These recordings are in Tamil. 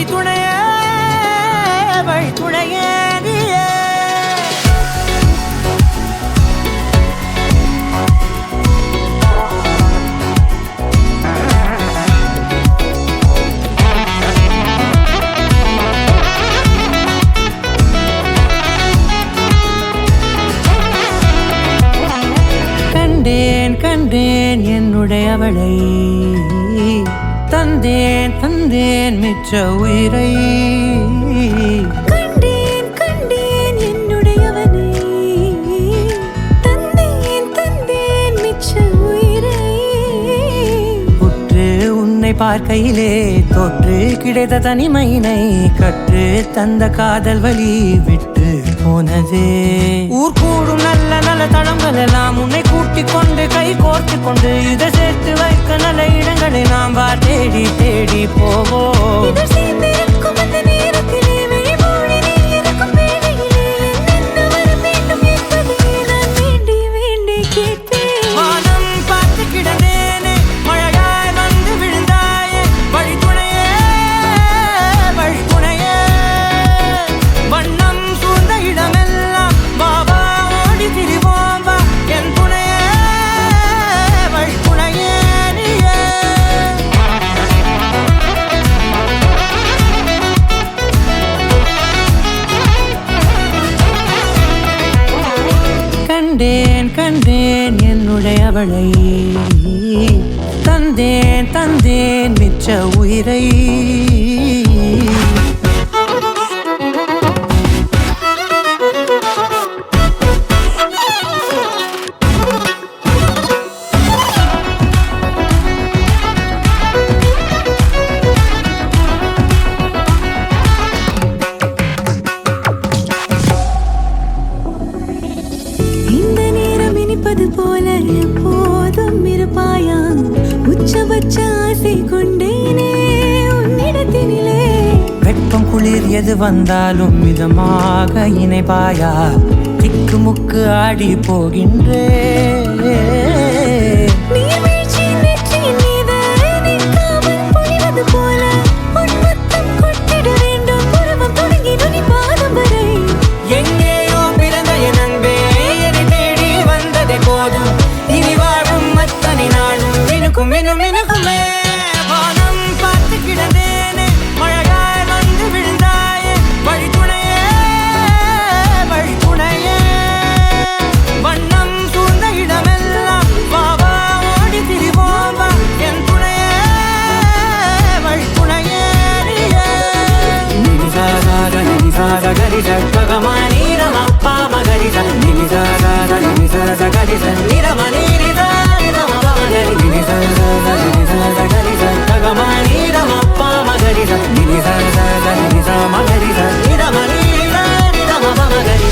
வழித்துணையே வழித்துணையே நீயே. கண்டேன் கண்டேன் என்னுடையவளை, தந்தேன் தந்தேன் மிச்ச உயிரை. கண்டேன் கண்டேன் என்னுடையவனை, தந்தேன் தந்தேன் மிச்ச உயிரை. உற்று உன்னை பார்க்கையிலே தொற்று கிடைத்த தனிமையினை கற்று தந்த காதல் வழி விட்டு போனதே. ஊர் கூடும் நல்ல நல்ல தளங்கள் எல்லாம் உன்னை கூட்டிக் கொண்டு கை கோர்த்து கொண்டு இதை சேர்த்து வைக்க நல்ல இடங்களை நாம் வா தேடி தேடி போவோம். சேர்ந்திருக்கும் அந்த நேரத்திலே விழிமூடி நீ இருக்கும் வேளையிலே என்ன வர வேண்டும் என்பதை நான் வேண்டி வேண்டி கேட்பேன். வானம் பார்த்து கிடந்தேனே மழையாய் வந்து விழுந்தாயே வழித்துணையே வழித்துணையே. வண்ணம் சூழ்ந்த இடமெல்லாம் பாபா ஓடி திரிவோம் வா என் துணையே வழித்துணையே நீயே. கண்டேன் கண்டேன் என்னுடையவளை, தந்தேன் தந்தேன் மிச்ச உயிரை. இந்த நேரம் இனிப்பது போல எப்போதும் இருப்பாயா, உச்சபட்ச ஆசை கொண்டேனே உன்னிடத்தினிலே. வெப்பம் குளிர் எது வந்தாலும் மிதமாக இணைப்பாயா, திக்கு முக்கு ஆடி போகின்றே. நீர்வீழ்ச்சியின் நெற்றியின் மீது நிற்காமல் பொழிவது போல உன் முத்தம் கொட்டிட வேண்டும் உருவம் தொடங்கி நுனி பாதம் வரை. எங்கேயோ பிறந்த என் அன்பே என்னை தேடி வந்ததே போதும், இனி வாழும் அத்தனை நாளும் மினுக்கும் மினும் மினுக்குமே. வானம் பார்த்து கிடந்தேனே மழையாய் வந்து விழுந்தாயே வழித்துணையே வழித்துணையே. வண்ணம் சூழ்ந்த இடமெல்லாம் பாபா ஓடி திரிவோம் வா என் துணையே வழித்துணையே நீயே. நினிசாக நினிசாக கரிச பகமானி ரமப்பா மகரிச நினிசாக நினிசாக கரிச நிரமணி நிதா நிரம மகரி நினிசாக நினிசாக கரிச பகமானி ரமப்பா மகரிச நினிசாக நினிசா மகரிச நிரமணி நிதா நிரம மகரி.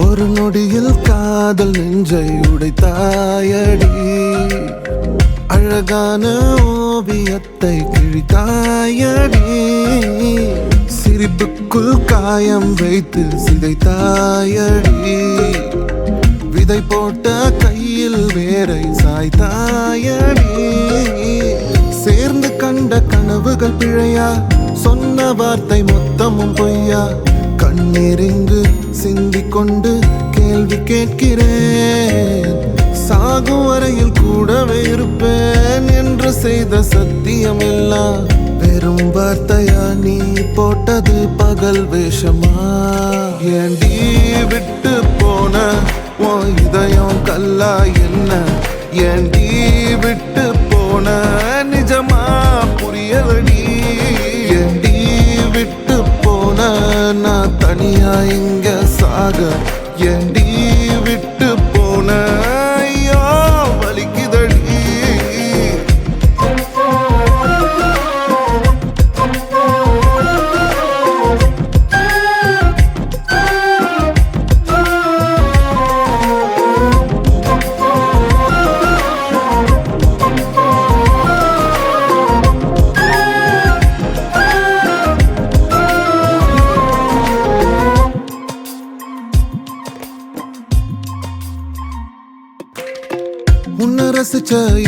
ஒரு நொடியில் காதல் நெஞ்சை உடைத்தாயடி, அழகான ஓவியத்தை கிழித்தாயடி. சிரிப்புக்குள் காயம் வைத்து சிதைத்தாயடி, விதை போட்ட கையில் வேரை சாய்த்தாயடி. சேர்ந்து கண்ட கனவுகள் பிழையா, சொன்ன வார்த்தை மொத்தமும் பொய்யா. கண்ணீரிங்கு சிந்திக் கொண்டு கேள்வி கேட்கிறேன், சாகும் வரையில் கூடவே இருப்பேன் என்று செய்த சத்தியம் எல்லாம் வெறும் வார்த்தையா? நீ போட்டது பகல் வேஷமா? ஏண்டி விட்டு போன உன் இதயம் கல்லா என்ன? ஏண்டி விட்டு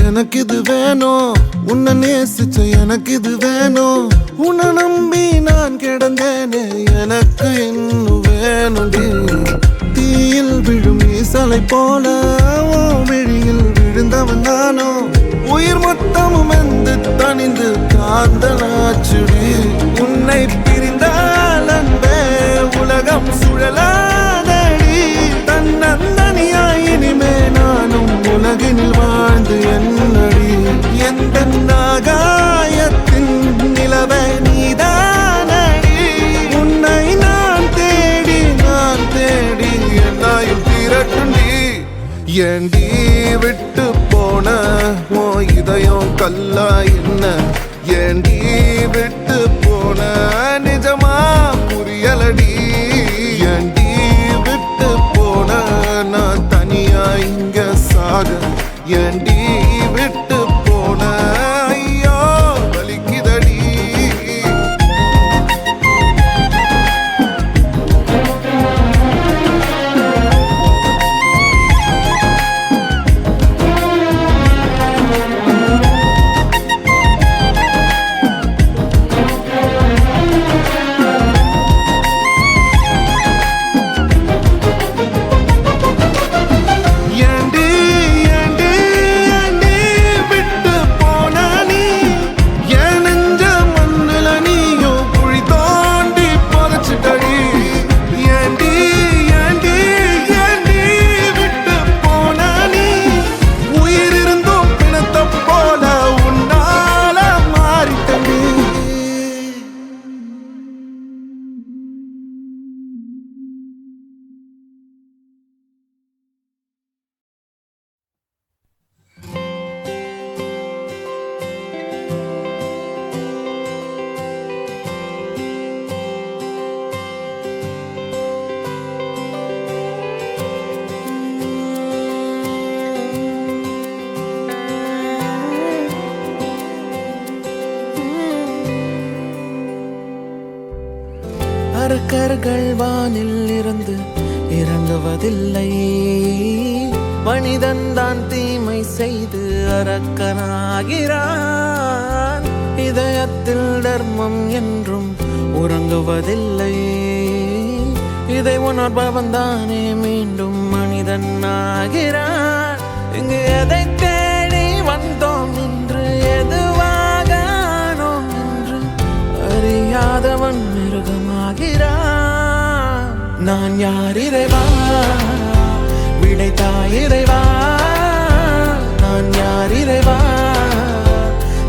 எனக்கு இது வேணும், உன்னை நேசிச்ச எனக்கு இது வேணும், உன்னை நம்பி நான் கிடந்தேனே எனக்கு இன்னும் வேணும்டி. தீயில் விழும் ஈசலை போல விழியில் விழுந்தவன் நானோ, உயிர் மொத்தமும் வந்து தனிந்து காந்தலாச்சுடி. உன்னை பிரிந்தால் அன்பே உலகம் சுழலாதடி, தன்னந்தனியாய் இனிமே நானும் உலகினில் வாழ்ந்து என்னடி. எந்த நாகாயத்தின் நிலவை நீதானடி, உன்னை நான் தேடி என்னாயும் திரட்டுண்டி. ஏண்டி விட்டு போன ஓ இதயம் கல்லா என்ன, ஏண்டி விட்டு போன நிஜமா புரியலடி. ஏண்டி விட்டு போன நான் தனியா இங்க சாக, ஏண்டி விட்டு போன ஐயோ வலிக்குதடி. அரக்கர்கள் வானில் இருந்து இறங்குவதில்லை, மனிதன் தான் தீமை செய்து அரக்கனாகிறான். இதயத்தில் தர்மம் என்றும் உறங்குவதில்லை, இதை உணர்பவன் தானே மீண்டும் மனிதன் ஆகிறான். இங்கு எதை தேடி வந்தோம் என்று எதுவாக ஆனோம் என்று அறியாதவன் மிருகமாகிறான். நான் யார் இறைவா, விடைத்தாய் இறைவா. நான் யார் இறைவா,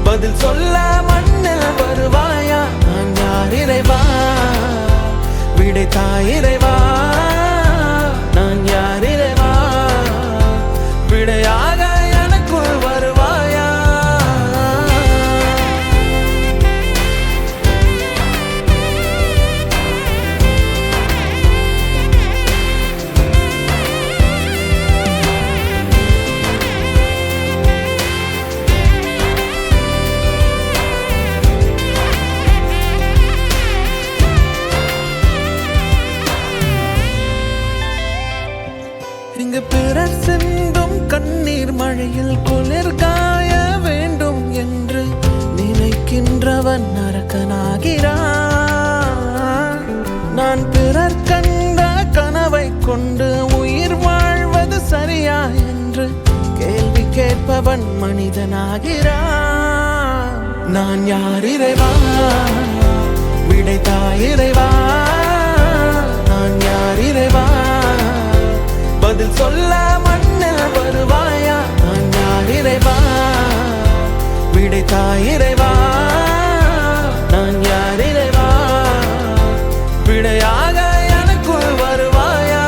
பதில் சொல்ல மண்ணில் வருவாயா. நான் யார் இறைவா, விடைத்தாய் இறைவா. நான் யார் இறைவா, விடையாக எனக்குள் வருவாயா. இங்கு பிறர் சிந்தும் கண்ணீர் மழையில் குளிர் காய வேண்டும் என்று நினைக்கின்றவன் நரக்கனாகிறான். நான் பிறர் கண்ட கனவை கொண்டு உயிர் வாழ்வது சரியா என்று கேள்வி கேட்பவன் மனிதனாகிறான். நான் யார் இறைவா, விடைத்தாய் இறைவா. நான் யார் இறைவா, பதில் சொல்ல மண்ணில் வருவாயா. நான் யார் இறைவா, விடைத்தாய் இறைவா. நான் யார் இறைவா, விடையாக எனக்குள் வருவாயா.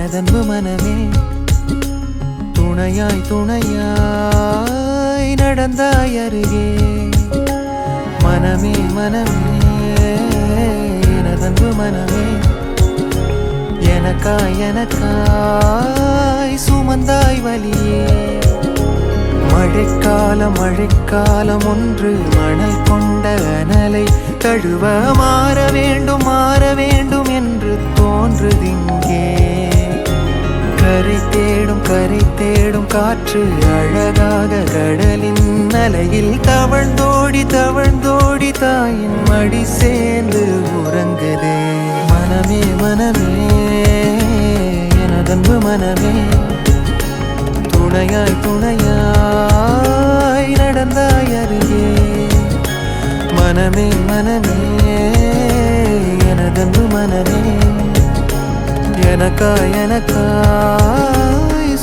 எனதன்பு மனமே துணையாய் துணையாய் நடந்தாய் அருகே மனமே மனமே எனதன்பு மனமே எனக்காய் எனக்காய் சுமந்தாய் வலியே மழைக்காலம் மழைக்காலம் ஒன்று மணல் கொண்ட அனலை தழுவ மாற வேண்டும் என்று தோன்றுதிங்கே கரை தேடும் காற்று அழகாக கடலின் அலையில் தவழ்ந்தோடி தாயின் மடி சேர்ந்து உறங்குதே மனமே மனமே எனதன்பு மனமே துணையாய் துணையாய் நடந்தாய் அருகே மனமே மனமே எனதன்பு மனமே எனக்காய்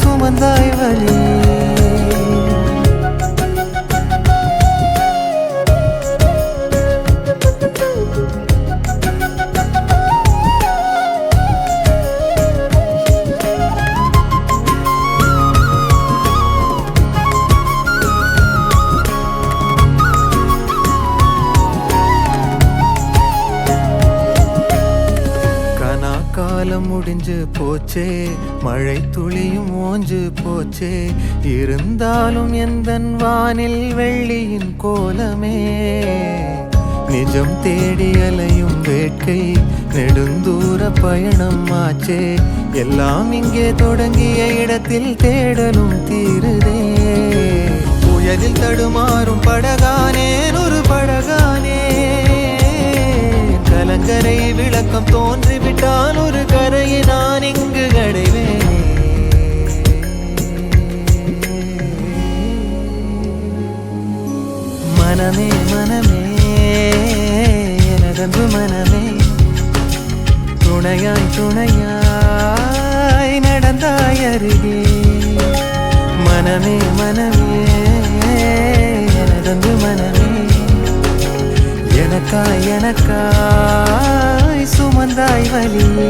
சுமந்தாய் வலி காலம் முடிஞ்சு போச்சே மழை துளியும் ஓஞ்சு போச்சே இருந்தாலும் எந்தன் வானில் வெள்ளியின் கோலமே நிஜம் தேடி அலையும் வேட்கை நெடுந்தூர பயணம் ஆச்சே எல்லாம் இங்கே தொடங்கிய இடத்தில் தேடலும் தீருதே புயலில் தடுமாறும் படகானேன் ஒரு படகானே கலங்கரை விளக்கம் தோன்றிவிட்டால் ஒரு கரையை நான் இங்கு அடைவேன் மனமே மனமே எனதன்பு மனமே துணையாய் நடந்தாய் அருகே மனமே மனமே எனதன்பு மனமே எனக்காய் சுமந்தாய் வலியே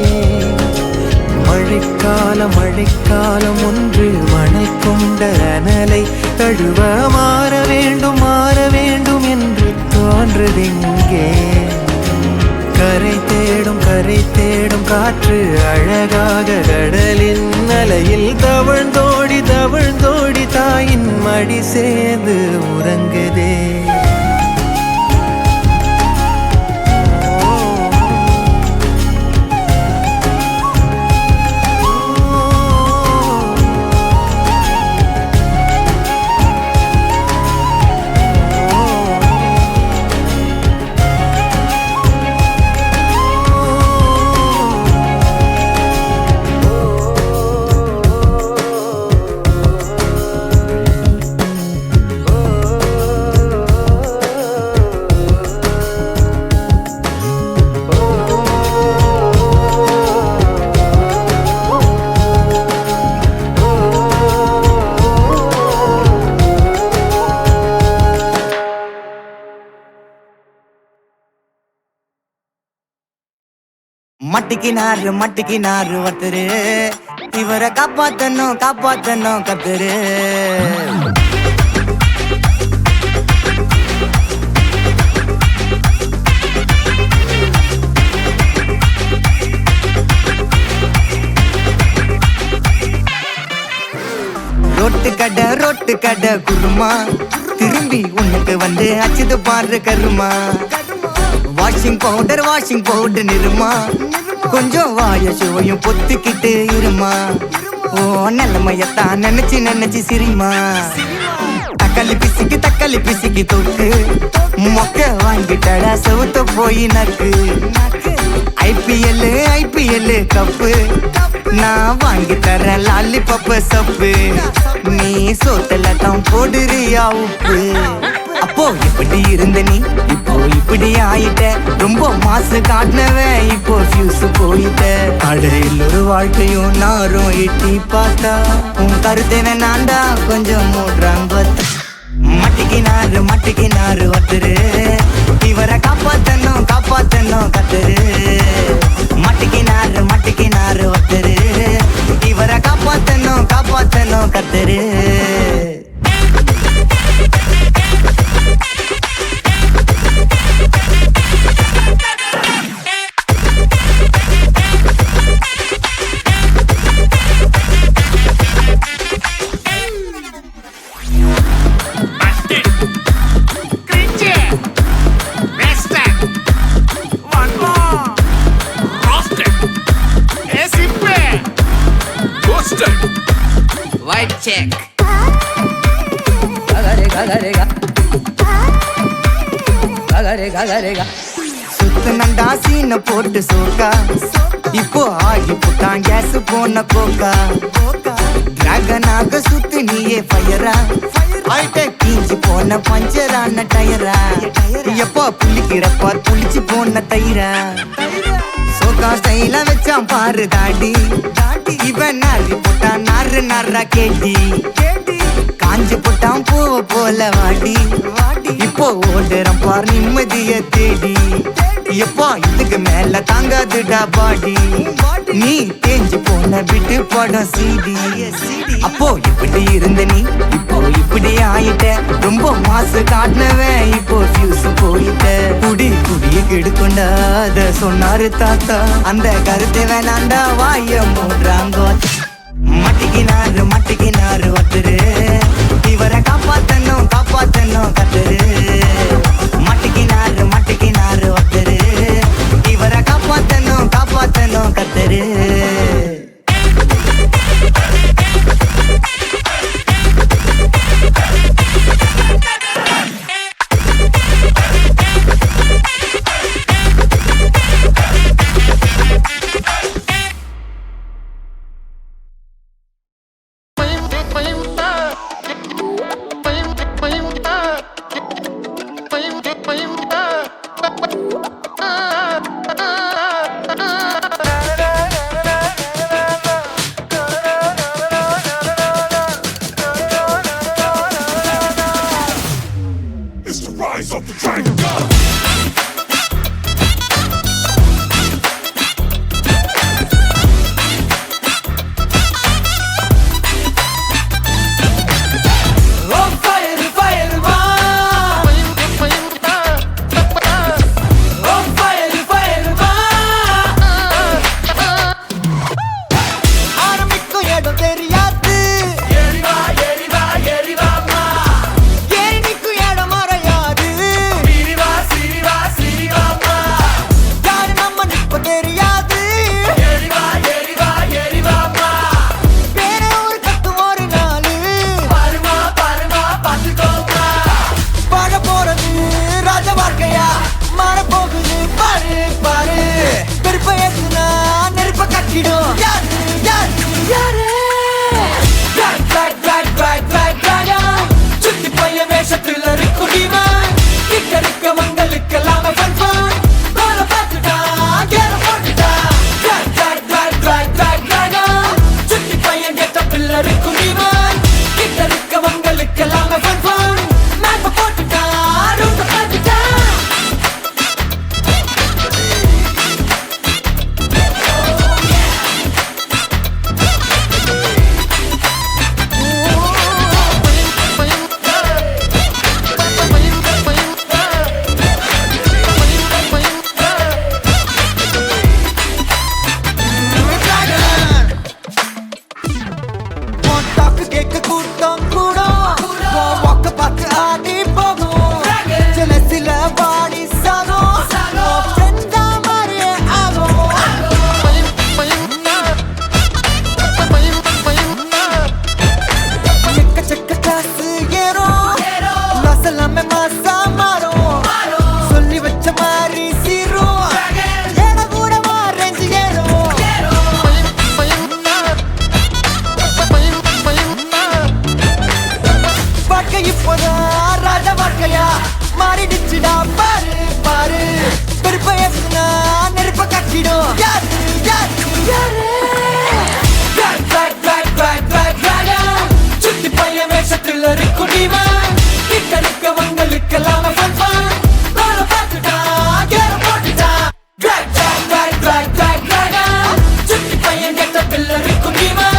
மழைக்காலம் ஒன்று மணல் கொண்ட அனலை தழுவ மாற வேண்டும் என்று தோன்றுதிங்கே கரை தேடும் காற்று அழகாக கடலின் அலையில் தவழ்ந்தோடி தாயின் மடி சேர்ந்து உறங்குதே மட்டிக்கினாரு ஒருத்தரு இவரை காப்பாத்தணும் கத்துரு ரோட்டு கடை குருமா திரும்பி உனக்கு வந்து அச்சுது பாரு கருமா வாஷிங் பவுடர் நிறுமா கொஞ்சம் வாய சுவையும் பொத்துக்கிட்டு இருமா ஓ நிலைமையத்தான் நினைச்சு சிரிமா தக்காளி பிசிக்கு தொக்கு மொக்க வாங்கிட்டடா செவுத்த போய் நக்கு ஐபிஎல் கப்பு நான் வாங்கி தரேன் லாலிபப்பு சப்பு நீ சோத்தல தான் போடுறியா உப்பு அப்போ இப்படி இருந்த நீ இப்போ இப்படி ஆயிட்ட ரொம்ப மாசு காட்டினவன் இப்போ ஃபியூஸ் போயிட்ட அடையில் ஒரு வாழ்க்கையும் நாரும் எட்டி பார்த்தா உன் கருத்தேன நான்டா கொஞ்சம் மூடுறாங்க மட்டிக்கினாரு ஒருத்தரு இவரை காப்பாத்தணும் கத்துரு மட்டிக்கினாரு ஒருத்தரு செக் சுத்து நண்டா சீன போட்டு சோக்கா இப்போ ஆகி புட்டான் கேஸ் போன கோக்கா டிராகனாக சுத்து நீயே ஃபயரா ஆயிட்ட கீஞ்சி போன பஞ்சரான டயரா எப்போ புள்ளிக்கிறப்பா புளிச்சு போன தயிரா சோக்கா ஸ்டைல வச்சான் பாரு தாடி இவன் நாரி போட்டான் நாரு நாரா கேட்டி காஞ்சி போட்டான் பூவ போல வாடி இப்போ ஓடுறான் பார் நிம்மதிய தேடி எப்பா இதுக்கு மேல தாங்காதுடா பாடி நீ தேஞ்சு போன விட்டு படம் சீடி அப்போ இப்படி இருந்த நீ இப்போ இப்படி ஆயிட்ட ரொம்ப மாசு காட்டினவன் இப்போ ஃபியூஸ் போயிட்ட குடிய கெடுக்கொண்டா அத சொன்னாரு தாத்தா அந்த கருத்தை வேணாண்டா வாய மூடுறாங்கோ மட்டிக்கினாரு ஒருத்தரு இவரை காப்பாத்தணும் கத்துரு மட்டிக்கினாரு ஒருத்தரு இவரை காப்பாத்தணும் கத்துரு Drag, drag, drag, drag, drag, drag, drag, drag, drag, drag, drag, drag, drag, drag, drag, drag, drag, drag,